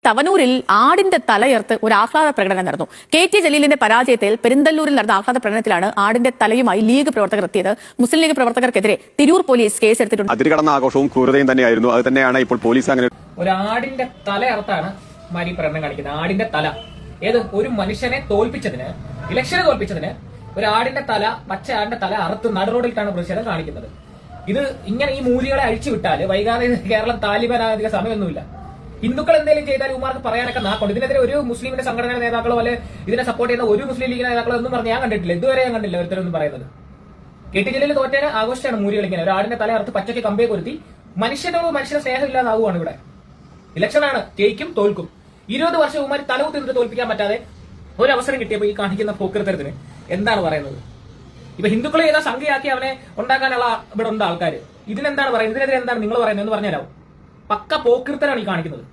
തവനൂരിൽ ആടിന്റെ തലയർത്ത് ഒരു ആഹ്ലാദ പ്രകടനം നടന്നു. KT ജലീലിന്റെ പരാജയത്തിൽ പെരിന്തല്ലൂരിൽ നടന്ന ആഹ്ലാദ പ്രകടനത്തിലാണ് ആടിന്റെ തലയുമായി ലീഗ് പ്രവർത്തകർ എത്തിയത്. മുസ്ലിം ലീഗ് പ്രവർത്തകർക്കെതിരെ തിരൂർ പോലീസ് കേസെടുത്തിട്ടുണ്ട്. അതിരുകടന്ന ആഘോഷവും ക്രൂരതയും തന്നെയായിരുന്നു. അത് തന്നെയാണ് ഇപ്പോൾ പോലീസ് അങ്ങനെ ഒരു ആടിന്റെ തലയർത്താണ് മാരി പ്രകടനം കാണിക്കുന്നത്. ആടിന്റെ തല ഒരു മനുഷ്യനെ തോൽപ്പിച്ചതിന്, ഇലക്ഷനെ തോൽപ്പിച്ചതിന് ഒരു ആടിന്റെ തല, പച്ച ആടിന്റെ തല അറുത്ത് നടുറോഡിലാണ് പ്രതിഷേധം കാണിക്കുന്നത്. ഇത് ഇങ്ങനെ ഈ മൂലികളെ അഴിച്ചുവിട്ടാൽ വൈകാതെ കേരളം താലിബാനാധിക സമയമൊന്നുമില്ല. ഹിന്ദുക്കൾ എന്തെങ്കിലും ചെയ്താൽ ഉമാർക്ക് പറയാനൊക്കെ നാക്കുണ്ട്. ഇതിനെതിരെ ഒരു മുസ്ലിമിന്റെ സംഘടനയുടെ നേതാക്കളോ അല്ലെ ഇതിനെ സപ്പോർട്ട് ചെയ്യുന്ന ഒരു മുസ്ലിം ലീഗ് നേതാക്കളോ ഒന്നും പറഞ്ഞ് ഞാൻ കണ്ടിട്ടില്ല. ഇതുവരെ ഞാൻ കണ്ടില്ല ഒരുത്തരൊന്നും പറയുന്നത്. KT ജലീൽ തോറ്റേനെ ആഘോഷിച്ചാണ് മൂലികൾ ഇങ്ങനെ ഒരു ആടിന്റെ തല അറുത്ത് പച്ചയ്ക്ക് കമ്പയെ കൊരുത്തി. മനുഷ്യനോട് മനുഷ്യനെ സ്നേഹം ഇല്ലാതാവുകയാണ് ഇവിടെ. ഇലക്ഷനാണ്, ജയിക്കും തോൽക്കും. 20 വർഷം ഉമാരി തലകുത്തിട്ട് തോൽപ്പിക്കാൻ പറ്റാതെ ഒരു അവസരം കിട്ടിയപ്പോൾ ഈ കാണിക്കുന്ന പോക്കൃത്തരത്തിന് എന്താണ് പറയുന്നത്? ഇപ്പൊ ഹിന്ദുക്കളെ ഏതാ സംഖ്യയാക്കി അവനെ ഉണ്ടാക്കാനുള്ള ഇവിടെ ഉണ്ട് ആൾക്കാർ. ഇതിനെന്താണ് പറയുന്നത്? ഇതിനെതിരെ എന്താണ് നിങ്ങൾ പറയുന്നത് എന്ന് പറഞ്ഞുതരാവും. പക്ക പോക്കൃത്തരാണ് ഈ കാണിക്കുന്നത്.